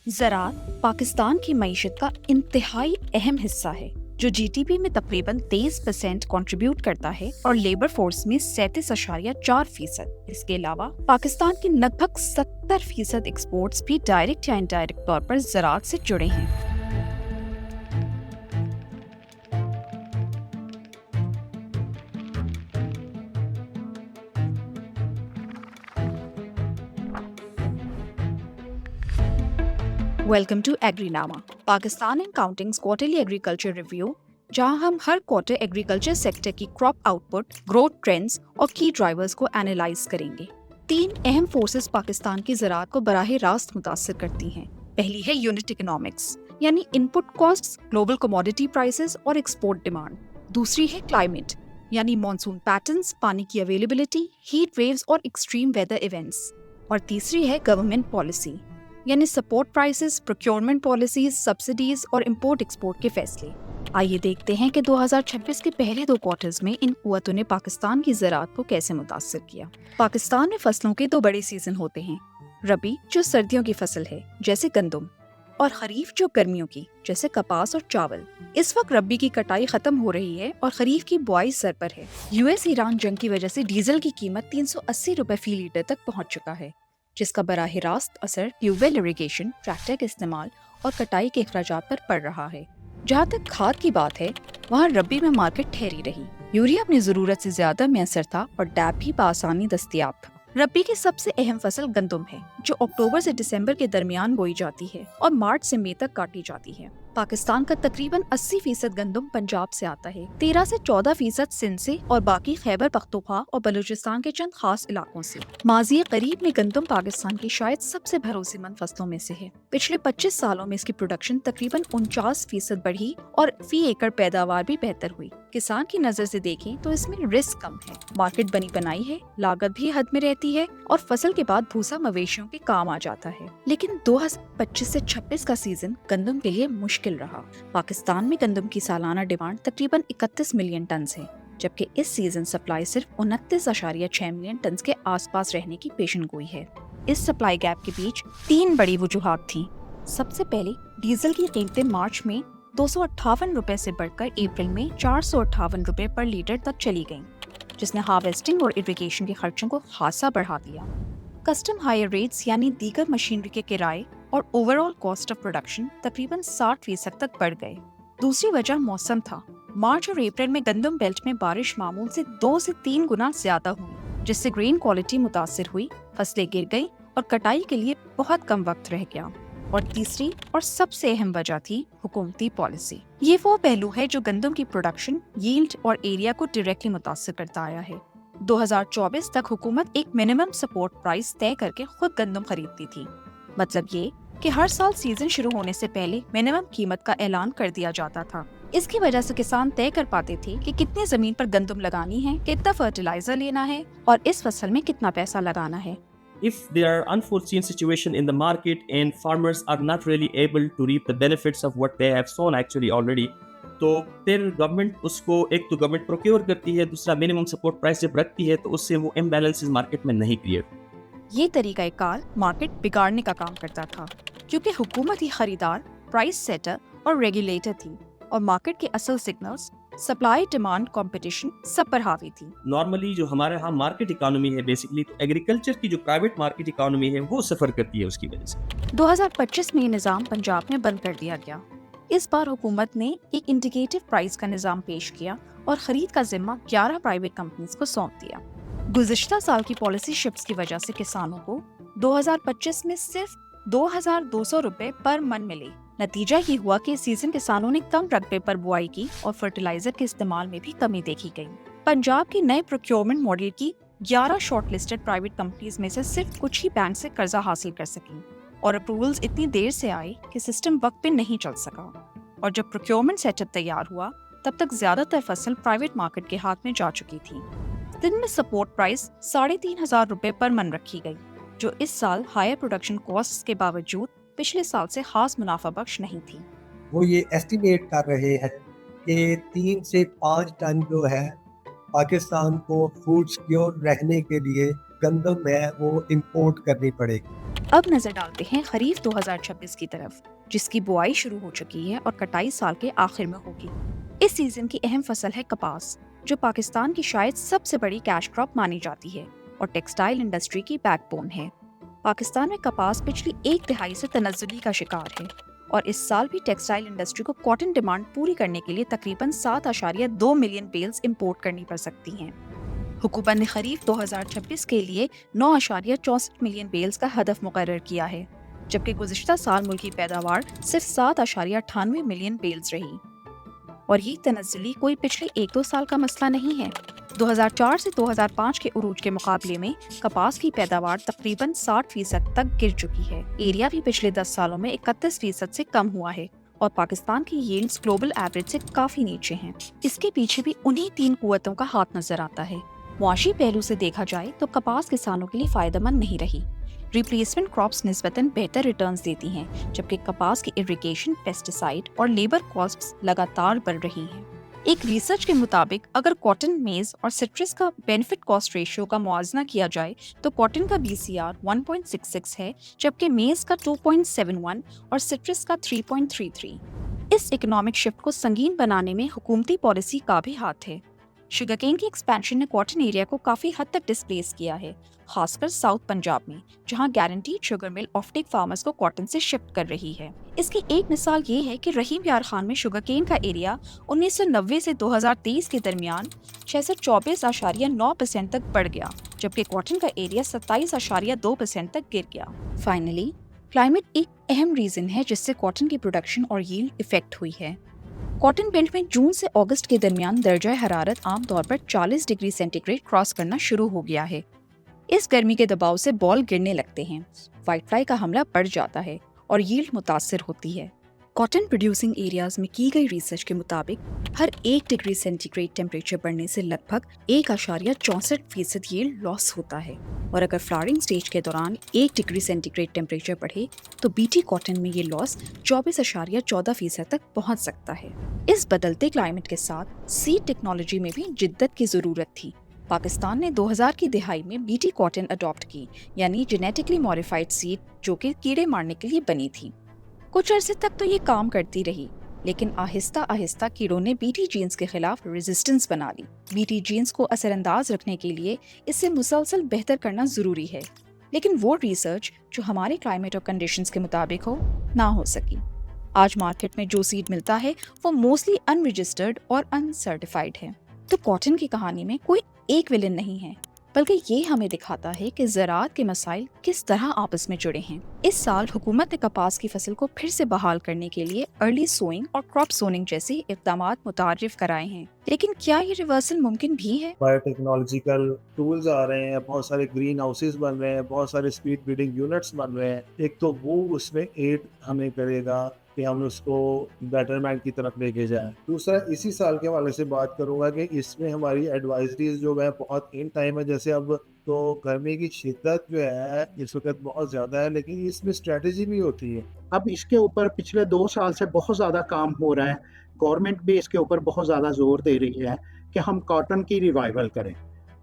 ज़राअत पाकिस्तान की मईशत का इंतहाई अहम हिस्सा है, जो जीडीपी में तकरीबन 23% कंट्रीब्यूट करता है और लेबर फोर्स में 37.4%। इसके अलावा पाकिस्तान के लगभग 70% एक्सपोर्ट्स भी डायरेक्ट या इनडायरेक्ट तौर पर ज़राअत से जुड़े हैं। Welcome to Agrinama, Pakistan and countings quarterly agriculture review, जहां हम हर क्वार्टर एग्रीकल्चर सेक्टर की क्रॉप आउटपुट, ग्रोथ ट्रेंड्स और की ड्राइवर्स को एनालाइज करेंगे। 3 अहम फोर्सेस पाकिस्तान की ज़राअत को बराह रास्त मुतासिर करती हैं। पहली है यूनिट इकोनॉमिक्स, यानी input costs, global commodity prices और एक्सपोर्ट डिमांड। दूसरी है क्लाइमेट, यानी मॉनसून पैटर्न्स, पानी की अवेलेबिलिटी, हीट वेव्स और एक्सट्रीम वेदर इवेंट्स। और तीसरी है गवर्नमेंट पॉलिसी, यानी support prices, procurement policies, subsidies और इंपोर्ट एक्सपोर्ट के फैसले। आइए देखते हैं कि 2026 के पहले 2 क्वार्टर्स में इन कुव्वतों ने पाकिस्तान की ज़राअत को कैसे मुतासिर किया। पाकिस्तान में फसलों के 2 बड़े सीजन होते हैं, रबी जो सर्दियों की फसल है जैसे गंदम, और खरीफ जो गर्मियों की जैसे कपास और चावल। इस वक्त रबी की कटाई खत्म हो रही है और खरीफ की बुआई सर पर है। यूएस ईरान जंग की वजह से डीजल की कीमत 380 रुपए फी लीटर तक पहुंच चुका है, जिसका बराह रास्त असर ट्यूबवेल इरिगेशन, ट्रैक्टर के इस्तेमाल और कटाई के अखराजात पर पड़ रहा है। जहाँ तक खाद की बात है, वहाँ रबी में मार्केट ठहरी रही। यूरिया अपनी जरूरत से ज्यादा मैसर था और डैप भी बआसानी दस्तयाब था। रबी की सबसे अहम फसल गंदम है, जो अक्टूबर से दिसंबर के दरमियान बोई जाती है और मार्च से मई तक काटी जाती है। पाकिस्तान का तकरीबन 80% गंदम पंजाब से आता है, 13 से 14% सिंध से और बाकी खैबर पख्तूनख्वा और बलूचिस्तान के चंद खास इलाकों से। माज़ी करीब में गंदम पाकिस्तान की शायद सबसे भरोसेमंद फसलों में से है। पिछले 25 सालों में इसकी प्रोडक्शन तकरीबन 49% बढ़ी और फी एकड़ पैदावार भी बेहतर हुई। किसान की नजर से देखें तो इसमें रिस्क कम है, मार्केट बनी बनाई है, लागत भी हद में रहती है और फसल के बाद भूसा मवेशियों के काम आ जाता है। लेकिन 2025 से 26 का सीजन गंदम के लिए मुश्किल रहा। पाकिस्तान में गंदम की सालाना डिमांड तकरीबन 31 मिलियन टन है, जबकि इस सीजन सप्लाई सिर्फ 29.6 मिलियन टन के आसपास रहने की पेशेनगोई है। इस सप्लाई गैप के बीच 3 बड़ी वजूहात थी। सबसे पहले, डीजल की कीमतें मार्च में 258 रुपए से बढ़कर अप्रैल में 458 रुपए पर लीटर तक चली गईं, जिसने हार्वेस्टिंग और इरिगेशन के खर्चों को खासा बढ़ा दिया। कस्टम हायर रेट्स यानी दीगर मशीनरी के किराए और ओवरऑल कॉस्ट ऑफ प्रोडक्शन तकरीबन 60% तक बढ़ गए। दूसरी वजह मौसम था। मार्च और अप्रैल में गंदम बेल्ट में बारिश मामूल से 2 से 3 गुना ज्यादा हुई, जिससे ग्रेन क्वालिटी मुतासिर हुई, फसलें गिर गईं और कटाई के लिए बहुत कम वक्त रह गया। और तीसरी और सबसे अहम वजह थी हुकूमती पॉलिसी। ये वो पहलू है जो गंदम की प्रोडक्शन, यील्ड और एरिया को डायरेक्टली मुतासिर करता आया है। 2024 तक हुकूमत एक मिनिमम सपोर्ट प्राइस तय करके खुद गंदम खरीदती थी। मतलब ये कि हर साल सीजन शुरू होने से पहले मिनिमम कीमत का ऐलान कर दिया जाता था। इसकी वजह से किसान तय कर पाते थे कि कितने जमीन पर गंदम लगानी है, कितना फर्टिलाइजर लेना है और इस फसल में कितना पैसा लगाना है। If there are unforeseen situation in the market and farmers are not really able to reap the benefits of what they have sown actually already, तो फिर गवर्नमेंट उसको, एक तो गवर्नमेंट प्रोक्योर करती है, दूसरा मिनिमम सपोर्ट प्राइस जब रखती है तो उससे वो इम्बैलेंसेस मार्केट में नहीं क्रिएट। ये तरीका कार मार्केट बिगाड़ने का काम करता था, क्योंकि हुकूमत ही खरीदार, प्राइस सेटर और रेगुलेटर थी और मार्केट के असल सिग्नल्स, सप्लाई, डिमांड, कंपटीशन सब पर हावी थी। नॉर्मली जो हमारे यहाँ मार्केट इकोनॉमी है बेसिकली, तो एग्रीकल्चर की जो प्राइवेट मार्केट इकोनॉमी है वो सफर करती है उसकी वजह से। 2025 में ये निज़ाम पंजाब में बंद कर दिया गया। इस बार हुकूमत ने एक इंडिकेटिव प्राइस का निज़ाम पेश किया और खरीद का जिम्मा 11 प्राइवेट कंपनीज को सौंप दिया। गुज़िश्ता साल की पॉलिसी शिफ्ट्स की वजह से किसानों को 2025 में सिर्फ 2200 रुपए पर मन मिले। नतीजा ये हुआ कि इस सीजन किसानों ने कम रकबे पर बुआई की और फर्टिलाइजर के इस्तेमाल में भी कमी देखी गई। पंजाब के नए प्रोक्योरमेंट मॉडल की 11 शॉर्टलिस्टेड प्राइवेट कंपनीज में से सिर्फ कुछ ही बैंक से कर्जा हासिल कर सकी और अप्रूवल्स इतनी देर से आए कि सिस्टम वक्त पे नहीं चल सका। और जब प्रोक्योरमेंट सेटअप तैयार हुआ, तब तक ज्यादातर फसल प्राइवेट मार्केट के हाथ में जा चुकी थी। दिन में सपोर्ट प्राइस 3500 रुपए पर मन रखी गई, जो इस साल हायर प्रोडक्शन कॉस्ट्स के बावजूद पिछले साल से खास मुनाफा बख्श नहीं थी। वो ये एस्टिमेट कर रहे हैं कि 3 से 5 टन जो है पाकिस्तान को फूड सिक्योर रहने के लिए गंदम है वो इंपोर्ट करनी पड़ेगी। اب نظر ڈالتے ہیں خریف 2026 کی طرف، جس کی بوائی شروع ہو چکی ہے اور کٹائی سال کے آخر میں ہوگی۔ اس سیزن کی اہم فصل ہے کپاس، جو پاکستان کی شاید سب سے بڑی کیش کراپ مانی جاتی ہے اور ٹیکسٹائل انڈسٹری کی بیک بون ہے۔ پاکستان میں کپاس پچھلی ایک دہائی سے تنزلی کا شکار ہے اور اس سال بھی ٹیکسٹائل انڈسٹری کو کاٹن ڈیمانڈ پوری کرنے کے لیے تقریباً 7.2 ملین بیلز امپورٹ کرنی پڑ سکتی ہیں۔ حکومت نے خریف 2026 کے لیے 9.64 ملین بیلز کا ہدف مقرر کیا ہے، جبکہ گزشتہ سال ملکی پیداوار صرف 7.98 ملین بیلز رہی۔ اور یہ تنزلی کوئی پچھلے 1-2 سال کا مسئلہ نہیں ہے۔ 2004 سے 2005 کے عروج کے مقابلے میں کپاس کی پیداوار تقریباً 60% تک گر چکی ہے۔ ایریا بھی پچھلے 10 سالوں میں 31% سے کم ہوا ہے اور پاکستان کی ییلڈز گلوبل ایوریج سے کافی نیچے ہیں۔ اس کے پیچھے بھی انہی 3 قوتوں کا ہاتھ نظر آتا ہے۔ معاشی پہلو سے دیکھا جائے تو کپاس کسانوں کے لیے فائدہ مند نہیں رہی۔ ریپلیسمنٹ کراپس نسبتاً بہتر ریٹرنز دیتی ہیں، جبکہ کپاس کی ایریگیشن، پیسٹیسائڈ اور لیبر کاسٹس لگاتار بڑھ رہی ہیں۔ ایک ریسرچ کے مطابق اگر کاٹن، میز اور سٹرس کا بینیفٹ کاسٹ ریشیو کا موازنہ کیا جائے تو کاٹن کا BCR 1.66 ہے، جبکہ میز کا 2.71 اور سٹرس کا 3.33۔ اس اکنامک شفٹ کو سنگین بنانے میں حکومتی پالیسی کا بھی ہاتھ ہے۔ شوگرکین کی ایکسپینشن نے کاٹن ایریا کو کافی حد تک ڈسپلیس کیا ہے، خاص کر ساؤتھ پنجاب میں، جہاں guaranteed sugar mill of take farmers کو کاٹن سے شفٹ کر رہی ہے۔ اس کی ایک مثال یہ ہے کہ رحیم یار خان میں شوگرکین کا ایریا 1990 سے 2023 کے درمیان 624.9% تک بڑھ گیا، جبکہ کاٹن کا ایریا 27.2% تک گر گیا۔ فائنلی، کلائمیٹ ایک اہم ریزن ہے جس سے کاٹن کی پروڈکشن اور ییلڈ افیکٹ ہوئی ہے۔ کاٹن بیلٹ میں جون سے اگست کے درمیان درجہ حرارت عام طور پر 40 ڈگری سینٹی گریڈ کراس کرنا شروع ہو گیا ہے۔ اس گرمی کے دباؤ سے بال گرنے لگتے ہیں، وائٹ فلائی کا حملہ بڑھ جاتا ہے اور ییلڈ متاثر ہوتی ہے۔ کاٹن پروڈیوسنگ ایریاز میں کی گئی ریسرچ کے مطابق ہر 1 ڈگری سینٹی گریڈ ٹیمپریچر بڑھنے سے لگ بھگ 1.64% ییلڈ لاس ہوتا ہے، اور اگر فلاورنگ سٹیج کے دوران 1 ڈگری سینٹی گریڈ ٹیمپریچر بڑھے تو BT کاٹن میں یہ لاس 24.14% تک پہنچ سکتا ہے۔ اس بدلتے کلائمیٹ کے ساتھ سیڈ ٹیکنالوجی میں بھی جدت کی ضرورت تھی۔ پاکستان نے 2000 کی دہائی میں BT کاٹن اڈاپٹ کی، یعنی جینیٹکلی ماڈیفائڈ سیڈ، جو کہ کیڑے مارنے کے لیے بنی تھی۔ کچھ عرصے تک تو یہ کام کرتی رہی، لیکن آہستہ آہستہ کیڑوں نے BT جینز کے خلاف ریزسٹنس بنا لی۔ BT جینز کو اثر انداز رکھنے کے لیے اسے مسلسل بہتر کرنا ضروری ہے، لیکن وہ ریسرچ جو ہمارے کلائمیٹ اور کنڈیشنز کے مطابق ہو، نہ ہو سکی۔ آج مارکیٹ میں جو سیڈ ملتا ہے وہ موسٹلی ان رجسٹرڈ اور ان سرٹیفائڈ ہے۔ تو کاٹن کی کہانی میں کوئی ایک ولن نہیں ہے، بلکہ یہ ہمیں دکھاتا ہے کہ زراعت کے مسائل کس طرح آپس میں جڑے ہیں۔ اس سال حکومت نے کپاس کی فصل کو پھر سے بحال کرنے کے لیے ارلی سوئنگ اور کراپ زوننگ جیسے اقدامات متعارف کرائے ہیں، لیکن کیا یہ ریورسل ممکن بھی ہے؟ بایو ٹیکنالوجیکل ٹولز آ رہے ہیں، بہت سارے گرین ہاؤسز بن رہے ہیں، بہت سارے اسپیڈ بریڈنگ یونٹس بن رہے ہیں۔ ایک تو وہ اس میں ایڈ ہمیں کرے گا کہ ہم اس کو بیٹرمنٹ کی طرف لے کے جائیں۔ دوسرا، اسی سال کے حوالے سے بات کروں گا کہ اس میں ہماری ایڈوائزریز جو ہے بہت ان ٹائم ہے، جیسے اب تو گرمی کی شدت جو ہے اس وقت بہت زیادہ ہے، لیکن اس میں اسٹریٹجی بھی ہوتی ہے۔ اب اس کے اوپر پچھلے 2 سال سے بہت زیادہ کام ہو رہا ہے، گورنمنٹ بھی اس کے اوپر بہت زیادہ زور دے رہی ہے کہ ہم کاٹن کی ریوائول کریں۔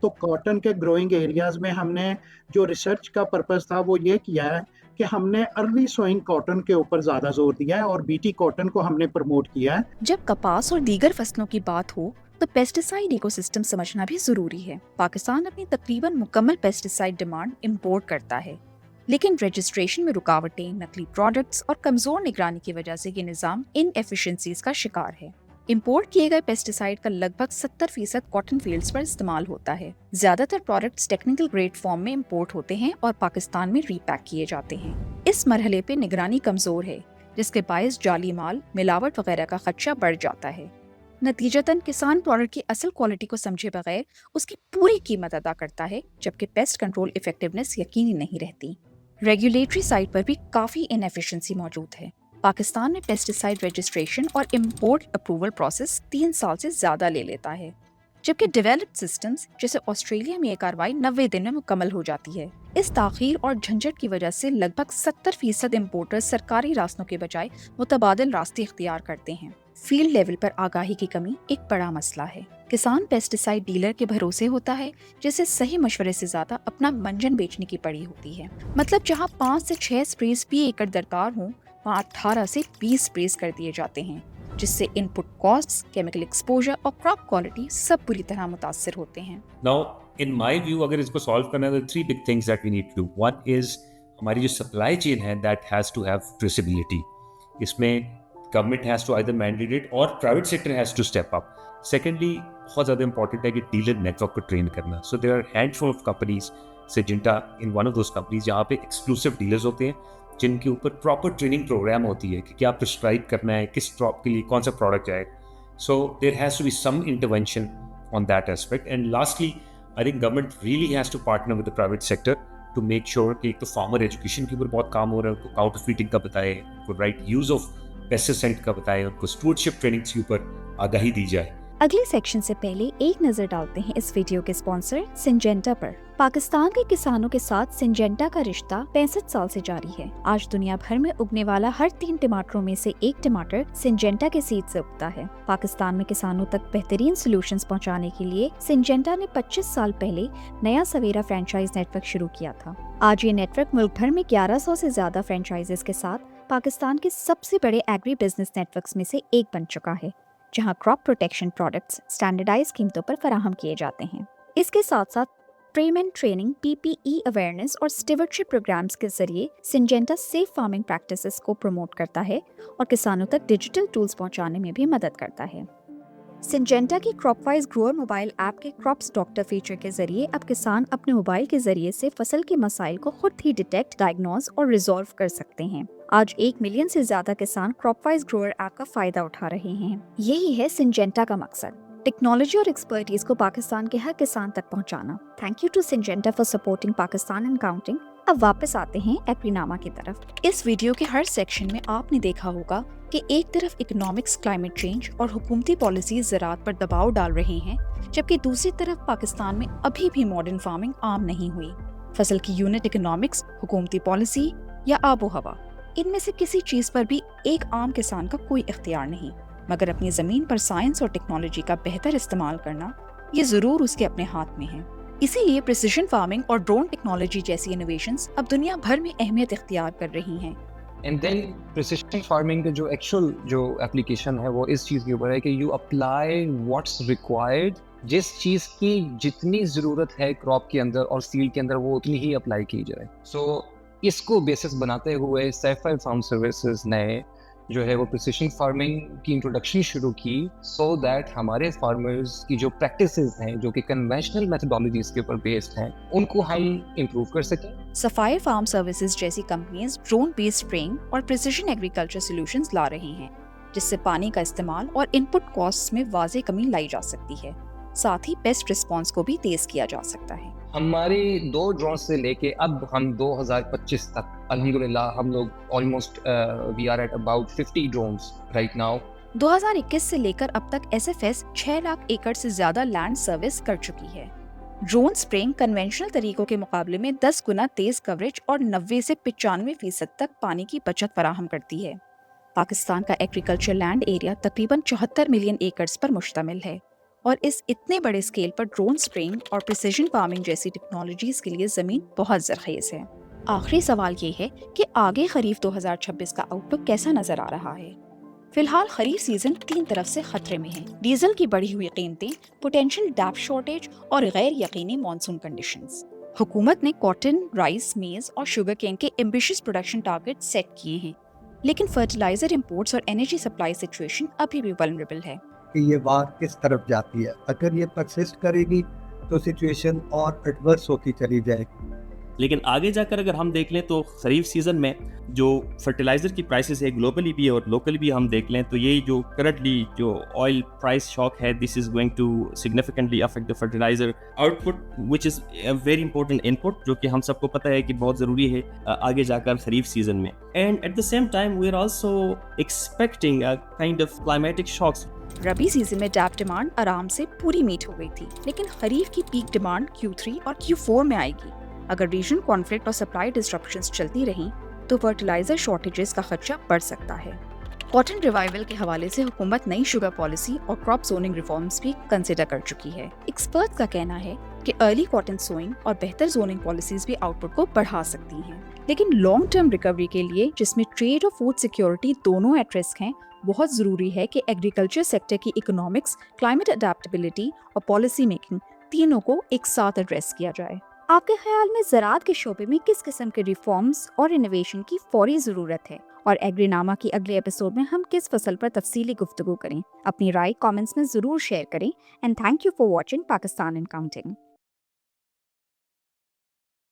تو کاٹن کے گروئنگ ایریاز میں ہم نے جو ریسرچ کا پرپس تھا وہ یہ کیا ہے کہ ہم نے ارلی سوئنگ کاٹن کے اوپر زیادہ زور دیا ہے اور BT کاٹن کو ہم نے پروموٹ کیا ہے۔ جب کپاس اور دیگر فصلوں کی بات ہو تو پیسٹیسائڈ ایکو سسٹم سمجھنا بھی ضروری ہے۔ پاکستان اپنی تقریباً مکمل پیسٹیسائڈ ڈیمانڈ امپورٹ کرتا ہے، لیکن رجسٹریشن میں رکاوٹیں، نقلی پروڈکٹس اور کمزور نگرانی کی وجہ سے یہ نظام ان ایفیشنسیز کا شکار ہے۔ امپورٹ کیے گئے پیسٹیسائڈ کا لگ بھگ 70% کاٹن فیلڈز پر استعمال ہوتا ہے۔ زیادہ تر پروڈکٹس ٹیکنیکل گریڈ فارم میں امپورٹ ہوتے ہیں اور پاکستان میں ری پیک کیے جاتے ہیں۔ اس مرحلے پہ نگرانی کمزور ہے، جس کے باعث جعلی مال، ملاوٹ وغیرہ کا خدشہ بڑھ جاتا ہے۔ نتیجتاً کسان پروڈکٹ کی اصل کوالٹی کو سمجھے بغیر اس کی پوری قیمت ادا کرتا ہے، جبکہ پیسٹ کنٹرول ایفیکٹونیس یقینی نہیں رہتی۔ ریگولیٹری سائٹ پر بھی کافی انیفیشنسی موجود ہے۔ پاکستان میں پیسٹیسائڈ رجسٹریشن اور امپورٹ اپروول پروسیس 3 سال سے زیادہ لے لیتا ہے، جبکہ ڈیولپڈ سسٹمز جیسے آسٹریلیا میں یہ کارروائی 90 دن میں مکمل ہو جاتی ہے۔ اس تاخیر اور جھنجھٹ کی وجہ سے لگ بھگ 70% امپورٹرز سرکاری راستوں کے بجائے متبادل راستے اختیار کرتے ہیں۔ फील्ड लेवल पर आगाही की कमी एक बड़ा मसला है। किसान पेस्टिसाइड डीलर के भरोसे होता है, जिसे सही मशवरे से ज्यादा अपना मंजन बेचने की पड़ी होती है। मतलब जहाँ 5 से 6 स्प्रेज फी एकड़ दरकार हों, वहाँ 18 से 20 स्प्रेज कर दिए जाते हैं, जिससे इनपुट कॉस्ट्स, केमिकल एक्सपोजर और क्रॉप क्वालिटी सब बुरी तरह मुतासर होते हैं। Now, in my view, अगर इसको सॉल्व करना है तो 3 big things that we need to do. One is हमारी जो सप्लाई चेन है that has to have traceability. इसमें government has to either mandate it or private sector has to step up. Secondly, बहुत ज़्यादा important है कि dealer network को train करना. So there are handful of companies, Syngenta in one of those companies, जहाँ पे exclusive dealers होते हैं जिनके ऊपर प्रॉपर ट्रेनिंग प्रोग्राम होती है कि क्या प्रिस्क्राइब करना है, किस क्रॉप के लिए कौन सा प्रोडक्ट जाएगा. So there has to be some intervention on that aspect. And lastly, I think government really has to partner with the private sector to make sure कि एक तो फार्मर एजुकेशन के ऊपर बहुत काम हो रहा है, उनको काउंटरफीटिंग का बताए, उनको राइट यूज ऑफ पेस्टिसाइड का बताए, उनको स्टूवर्डशिप ट्रेनिंग के ऊपर आगाही दी जाए. अगले सेक्शन से पहले एक नजर डालते हैं इस वीडियो के स्पॉन्सर सिंजेंटा पर। पाकिस्तान के किसानों के साथ सिंजेंटा का रिश्ता 65 साल से जारी है। आज दुनिया भर में उगने वाला हर 3 टमाटरों में से 1 टमाटर सिंजेंटा के सीड से उगता है। पाकिस्तान में किसानों तक बेहतरीन सॉल्यूशंस पहुंचाने के लिए सिंजेंटा ने 25 साल पहले नया सवेरा फ्रेंचाइज नेटवर्क शुरू किया था। आज ये नेटवर्क मुल्क भर में 1100 से ज्यादा फ्रेंचाइजेस के साथ पाकिस्तान के सबसे बड़े एग्री बिजनेस नेटवर्क्स में से एक बन चुका है, जहां क्रॉप प्रोटेक्शन प्रोडक्ट्स स्टैंडर्डाइज कीमतों पर फराहम किए जाते हैं। इसके साथ साथ ट्रेमेंट ट्रेनिंग, PPE अवेयरनेस और स्टीवर्डशिप प्रोग्राम्स के जरिए सिंजेंटा सेफ फार्मिंग प्रैक्टिसेस को प्रमोट करता है और किसानों तक डिजिटल टूल्स पहुंचाने में भी मदद करता है। सिंजेंटा की क्रॉपवाइज ग्रोअर मोबाइल ऐप के क्रॉप्स डॉक्टर फीचर के जरिए अब किसान अपने मोबाइल के जरिए से फसल के मसाइल को खुद ही डिटेक्ट, डायग्नोज और रिजॉल्व कर सकते हैं। आज 1 मिलियन से ज्यादा किसान क्रॉपवाइज ग्रोअर ऐप का फायदा उठा रहे हैं। यही है सिंजेंटा का मकसद, टेक्नोलॉजी और एक्सपर्टीज को पाकिस्तान के हर किसान तक पहुंचाना। Thank you to Syngenta for supporting Pakistan and counting. अब वापस आते हैं एग्रीनामा की तरफ। इस वीडियो के हर सेक्शन में आपने देखा होगा कि एक तरफ इकोनॉमिक्स, क्लाइमेट चेंज और हुकूमती पॉलिसीज ज़राअत पर दबाव डाल रहे हैं, जबकि दूसरी तरफ पाकिस्तान में अभी भी मॉडर्न फार्मिंग आम नहीं हुई। फसल की यूनिट इकोनॉमिक्स, हुकूमती पॉलिसी या आबो हवा, इनमें से किसी चीज़ पर भी एक आम किसान का कोई इख्तियार नहीं, मगर अपनी ज़मीन पर साइंस और टेक्नोलॉजी का बेहतर इस्तेमाल करना ये ज़रूर उसके अपने हाथ में है। इसीलिए प्रिसिशन फार्मिंग और ड्रोन टेक्नोलॉजी जैसी इनोवेशंस अब दुनिया भर में अहमियत इख्तियार कर रही हैं। एंड देन प्रिसिशन फार्मिंग का जो एक्चुअल जो एप्लीकेशन है वो इस चीज़ के ऊपर है कि यू अप्लाई व्हाट्स रिक्वायर्ड, जिस चीज़ की जितनी ज़रूरत है क्रॉप के अंदर और फील्ड के अंदर वो उतनी ही अप्लाई की जाए। सो इसको बेसिस बनाते हुए सैफर फार्म सर्विसेज ने जो है वो प्रिसिशन फार्मिंग की इंट्रोडक्शन शुरू की, सो दैट हमारे फार्मर्स की जो प्रैक्टिसेस हैं जो कि कन्वेंशनल मेथोडोलॉजीज के ऊपर बेस्ड हैं उनको हम इम्प्रूव कर सकें। सफायर फार्म सर्विसेज जैसी कंपनीज ड्रोन बेस्ड स्प्रेइंग और प्रिसिशन एग्रीकल्चर सॉल्यूशंस ला रही हैं, जिससे पानी का इस्तेमाल और इनपुट कॉस्ट्स में वाज़ेह कमी लाई जा सकती है। साथ ही पेस्ट रिस्पॉन्स को भी तेज किया जा सकता है। हमारी 2 ड्रोन से लेके अब हम 2025 तक अल्हम्दुलिल्लाह हम लोग almost we are at about 50 drones right now. 2021 से लेकर अब तक SFS 6 लाख एकड़ से ज्यादा लैंड सर्विस कर चुकी है। ड्रोन स्प्रेइंग कन्वेंशनल तरीकों के मुकाबले में 10 गुना तेज कवरेज और 90 से 95% तक पानी की बचत फराहम करती है। पाकिस्तान का एग्रीकल्चर लैंड एरिया तकरीबन 74 मिलियन एकड़्स पर मुश्तमिल है और इस इतने बड़े स्केल पर ड्रोन स्प्रेइंग और प्रिसिजन फार्मिंग जैसी टेक्नोलॉजीज के लिए जमीन बहुत ज़रख़ीज़ है। आखिरी सवाल ये है कि आगे खरीफ 2026 का आउटलुक कैसा नजर आ रहा है। फिलहाल खरीफ सीजन 3 तरफ से खतरे में है। डीजल की बढ़ी हुई कीमतें, पोटेंशियल डैप शॉर्टेज और गैर यकीनी मॉनसून कंडीशंस। हुकूमत ने कॉटन, राइस, मेज और शुगर केन के एम्बिशियस प्रोडक्शन टारगेट सेट किए हैं, लेकिन फर्टिलाइजर इंपोर्ट्स और एनर्जी सप्लाई सिचुएशन अभी भी वल्नरेबल है कि ये वार किस तरफ जाती है। अगर ये परसिस्ट करेगी तो सिचुएशन और एडवर्स होती चली जाएगी। लेकिन आगे जाकर अगर हम देख लें तो खरीफ सीज़न में जो फर्टिलाइज़र की प्राइसेस है ग्लोबली भी और लोकली भी हम देख लें तो ये जो करंटली जो ऑयल प्राइस शॉक है, this is going to significantly affect the fertiliser output which is a very important input, जो कि हम सबको पता है कि बहुत ज़रूरी है आगे जाकर खरीफ सीज़न में। And at the same time we are also expecting a kind of climatic shocks. Rabi season में डैप डिमांड आराम से पूरी मीट हो गई थी, लेकिन खरीफ की पीक डिमांड Q3 और Q4 में आएगी। अगर रीजन कॉन्फ्लिक्ट और सप्लाई डिस्ट्रप्शंस चलती रहीं तो फर्टिलाइजर शॉर्टेजेस का खर्चा बढ़ सकता है। कॉटन रिवाइवल के हवाले से हुकूमत नई शुगर पॉलिसी और क्रॉप जोनिंग रिफॉर्म्स भी कंसिडर कर चुकी है। एक्सपर्ट्स का कहना है कि अर्ली कॉटन सोइंग और बेहतर जोनिंग पॉलिसीज भी आउटपुट को बढ़ा सकती हैं। लेकिन लॉन्ग टर्म रिकवरी के लिए, जिसमें ट्रेड और फूड सिक्योरिटी दोनों एट रिस्क हैं, बहुत ज़रूरी है कि एग्रीकल्चर सेक्टर की इकोनॉमिक्स, क्लाइमेट अडेप्टेबिलिटी और पॉलिसी मेकिंग तीनों को एक साथ एड्रेस किया जाए। आपके ख्याल में ज़राअत के शोबे में किस किस्म के रिफॉर्म्स और इनोवेशन की फौरी ज़रूरत है, और एग्रीनामा की अगले एपिसोड में हम किस फसल पर तफसीली गुफ्तगू करें? अपनी राय कमेंट्स में ज़रूर शेयर करें। And thank you for watching Pakistan and counting.